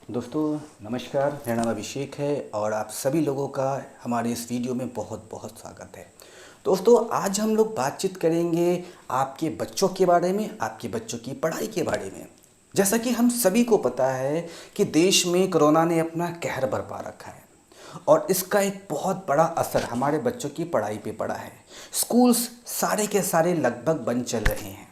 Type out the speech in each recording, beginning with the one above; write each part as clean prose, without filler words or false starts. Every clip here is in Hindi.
दोस्तों नमस्कार, मेरा नाम अभिषेक है और आप सभी लोगों का हमारे इस वीडियो में बहुत बहुत स्वागत है। दोस्तों आज हम लोग बातचीत करेंगे आपके बच्चों के बारे में, आपके बच्चों की पढ़ाई के बारे में। जैसा कि हम सभी को पता है कि देश में कोरोना ने अपना कहर बरपा रखा है और इसका एक बहुत बड़ा असर हमारे बच्चों की पढ़ाई पे पड़ा है। स्कूल्स सारे के सारे लगभग बंद चल रहे हैं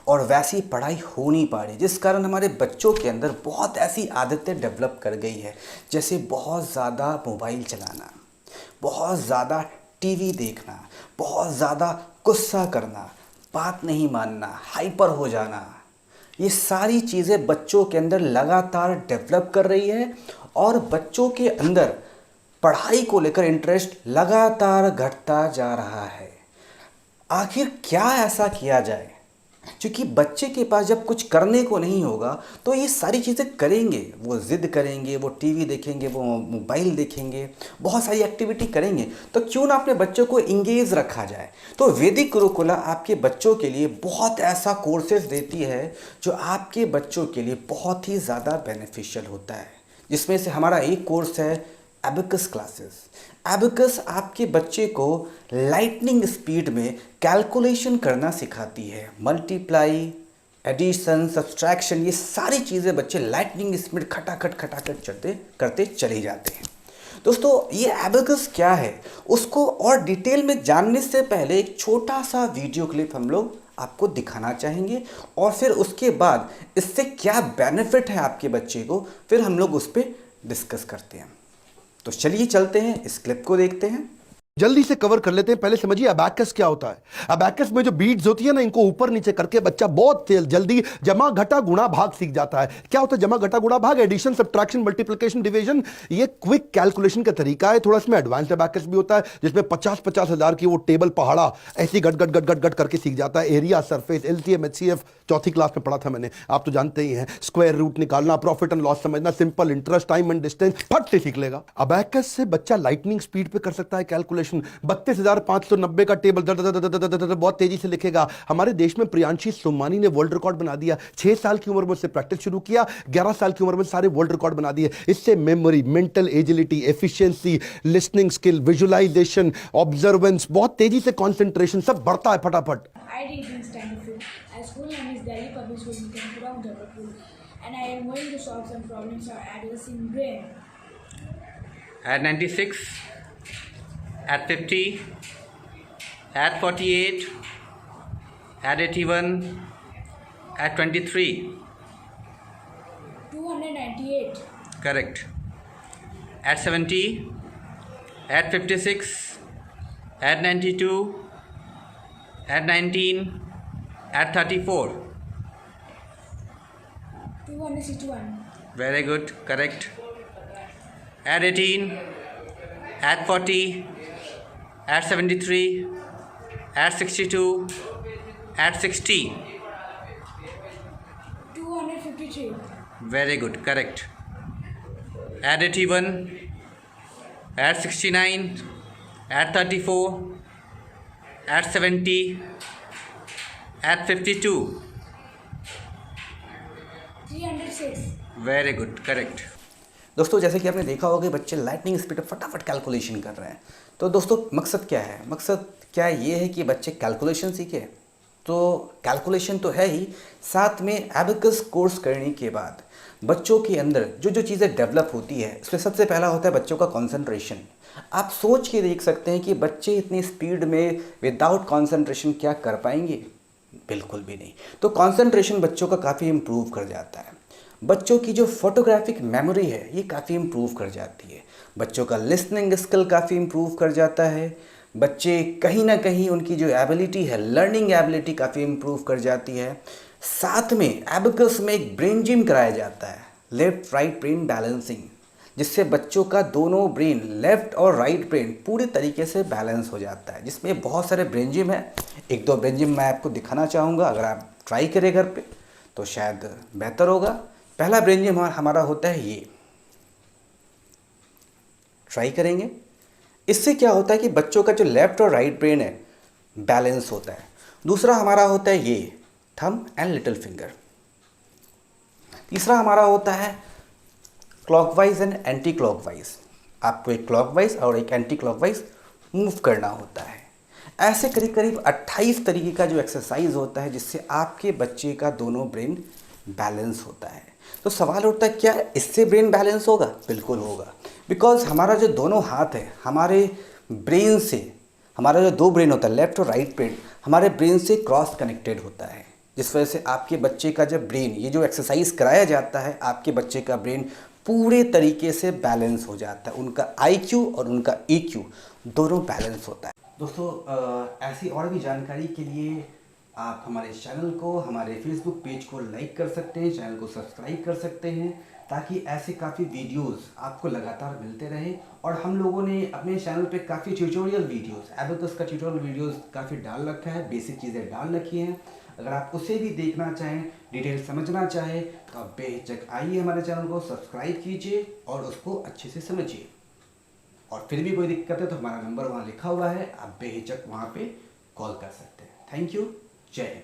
और वैसी पढ़ाई हो नहीं पा रही, जिस कारण हमारे बच्चों के अंदर बहुत ऐसी आदतें डेवलप कर गई है, जैसे बहुत ज़्यादा मोबाइल चलाना, बहुत ज़्यादा टीवी देखना, बहुत ज़्यादा गुस्सा करना, बात नहीं मानना, हाइपर हो जाना। ये सारी चीज़ें बच्चों के अंदर लगातार डेवलप कर रही है और बच्चों के अंदर पढ़ाई को लेकर इंटरेस्ट लगातार घटता जा रहा है। आखिर क्या ऐसा किया जाए? क्योंकि बच्चे के पास जब कुछ करने को नहीं होगा तो ये सारी चीज़ें करेंगे, वो ज़िद करेंगे, वो टीवी देखेंगे, वो मोबाइल देखेंगे, बहुत सारी एक्टिविटी करेंगे। तो क्यों ना अपने बच्चों को इंगेज रखा जाए। तो वैदिक गुरुकुला आपके बच्चों के लिए बहुत ऐसा कोर्सेज देती है जो आपके बच्चों के लिए बहुत ही ज़्यादा बेनिफिशियल होता है, जिसमें से हमारा एक कोर्स है एबेकस क्लासेस। एबेकस आपके बच्चे को लाइटनिंग स्पीड में कैलकुलेशन करना सिखाती है। मल्टीप्लाई, एडिशन, सब्सट्रैक्शन, ये सारी चीज़ें बच्चे लाइटनिंग स्पीड खटाखट खटाखट चढ़ते करते चले जाते हैं। दोस्तों ये एबेकस क्या है उसको और डिटेल में जानने से पहले एक छोटा सा वीडियो क्लिप हम लोग आपको दिखाना चाहेंगे और फिर उसके बाद इससे क्या बेनिफिट है आपके बच्चे को, फिर हम लोग उस पर डिस्कस करते हैं। तो चलिए चलते हैं, इस क्लिप को देखते हैं। जल्दी से कवर कर लेते हैं। पहले समझिए अबैकस क्या होता है। अबैकस में जो बीट्स होती है ना, इनको ऊपर नीचे करके बच्चा बहुत जल्दी जमा घटा गुणा भाग सीख जाता है। क्या होता है जमा घटा गुणा भाग? Addition, subtraction, multiplication, division. ये क्विक कैलकुलेशन का तरीका है। थोड़ा इसमें एडवांस्ड अबैकस भी होता है जिसमें 50-50 हजार की वो टेबल पहाड़ा ऐसी गट गट गट गट गट करके सीख जाता है। एरिया, सरफेस, एलसीएम, एचसीएफ चौथी क्लास में पढ़ा था मैंने, आप तो जानते ही हैं। स्क्वायर रूट निकालना, प्रॉफिट एंड लॉस समझना, simple interest, time and distance फट से सीख लेगा। अबैकस से बच्चा लाइटनिंग स्पीड पे कर सकता है कैलकुलेशन। 32,590 का टेबल बहुत तेजी से लिखेगा। हमारे देश में प्रियांशी सोमानी ने वर्ल्ड रिकॉर्ड बना दिया। 6 साल की उम्र में उससे प्रैक्टिस शुरू किया, 11 साल की उम्र में सारे वर्ल्ड रिकॉर्ड बना दिए। इससे memory, mental agility, efficiency, listening skill, visualisation, observance, बहुत तेजी से कंसंट्रेशन सब बढ़ता है फटाफट। I read in Stanford. My school name is Delhi Public School in Kanpura, Muzaffarpur, and I am going to solve some problems for adolescent brain. At 96, at 50, at 48, at 81, at 23. 298. Correct. At 70, at 56, at 92, at 19, at 34. 261. Very good. Correct. At 18, at 40, at 73, at 62, at 60. 253. Very good. Correct. At 81, at 69, at 34, at 70, at 52. 306. Very good. Correct. दोस्तों जैसे कि आपने देखा होगा कि बच्चे लाइटनिंग स्पीड पर फटाफट कैलकुलेशन कर रहे हैं। तो दोस्तों मकसद क्या है? मकसद क्या ये है कि बच्चे कैलकुलेशन सीखे। तो कैलकुलेशन तो है ही, साथ में एबेकस कोर्स करने के बाद बच्चों के अंदर जो जो चीज़ें डेवलप होती है, इसमें सबसे पहला होता है बच्चों का कंसंट्रेशन। आप सोच के देख सकते हैं कि बच्चे इतनी स्पीड में विदाउट कंसंट्रेशन क्या कर पाएंगे? बिल्कुल भी नहीं। तो कंसंट्रेशन बच्चों का काफ़ी इम्प्रूव कर जाता है। बच्चों की जो फोटोग्राफिक मेमोरी है ये काफ़ी इम्प्रूव कर जाती है। बच्चों का लिसनिंग स्किल काफ़ी इम्प्रूव कर जाता है। बच्चे कहीं ना कहीं उनकी जो एबिलिटी है, लर्निंग एबिलिटी काफ़ी इम्प्रूव कर जाती है। साथ में एबेकस में एक ब्रेन जिम कराया जाता है, लेफ्ट राइट ब्रेन बैलेंसिंग, जिससे बच्चों का दोनों ब्रेन, लेफ्ट और राइट ब्रेन पूरी तरीके से बैलेंस हो जाता है। जिसमें बहुत सारे ब्रेन जिम है, एक दो ब्रेन जिम मैं आपको दिखाना चाहूँगा। अगर आप ट्राई करें घर पे तो शायद बेहतर होगा। पहला ब्रेन जिम हमारा होता है ये, ट्राई करेंगे। इससे क्या होता है कि बच्चों का जो लेफ्ट और राइट ब्रेन है बैलेंस होता है। दूसरा हमारा होता है ये, थंब एंड लिटिल फिंगर। तीसरा हमारा होता है क्लॉकवाइज एंड एंटी क्लॉकवाइज, आपको एक क्लॉकवाइज और एक एंटी क्लॉकवाइज मूव करना होता है। ऐसे करीब करीब 28 तरीके का जो एक्सरसाइज होता है जिससे आपके बच्चे का दोनों ब्रेन बैलेंस होता है। तो सवाल उठता है क्या इससे ब्रेन बैलेंस होगा? बिल्कुल होगा, बिकॉज हमारा जो दोनों हाथ है हमारे ब्रेन से, हमारा जो दो ब्रेन होता है लेफ्ट और राइट ब्रेन, हमारे ब्रेन से क्रॉस कनेक्टेड होता है, जिस वजह से आपके बच्चे का जब ब्रेन, ये जो एक्सरसाइज कराया जाता है, आपके बच्चे का ब्रेन पूरे तरीके से बैलेंस हो जाता है। उनका IQ और उनका EQ दोनों बैलेंस होता है। दोस्तों ऐसी और भी जानकारी के लिए आप हमारे चैनल को, हमारे फेसबुक पेज को लाइक कर सकते हैं, चैनल को सब्सक्राइब कर सकते हैं, ताकि ऐसे काफ़ी वीडियोस आपको लगातार मिलते रहे। और हम लोगों ने अपने चैनल पे काफ़ी ट्यूटोरियल वीडियोस, एबेकस का ट्यूटोरियल वीडियोस काफ़ी डाल रखा है, बेसिक चीज़ें डाल रखी हैं। अगर आप उसे भी देखना चाहें, डिटेल समझना चाहें, तो आप बेहिचक आइए हमारे चैनल को सब्सक्राइब कीजिए और उसको अच्छे से समझिए। और फिर भी कोई दिक्कत है तो हमारा नंबर वहाँ लिखा हुआ है, आप बेहिचक वहाँ पे कॉल कर सकते हैं। थैंक यू, जय हिंद।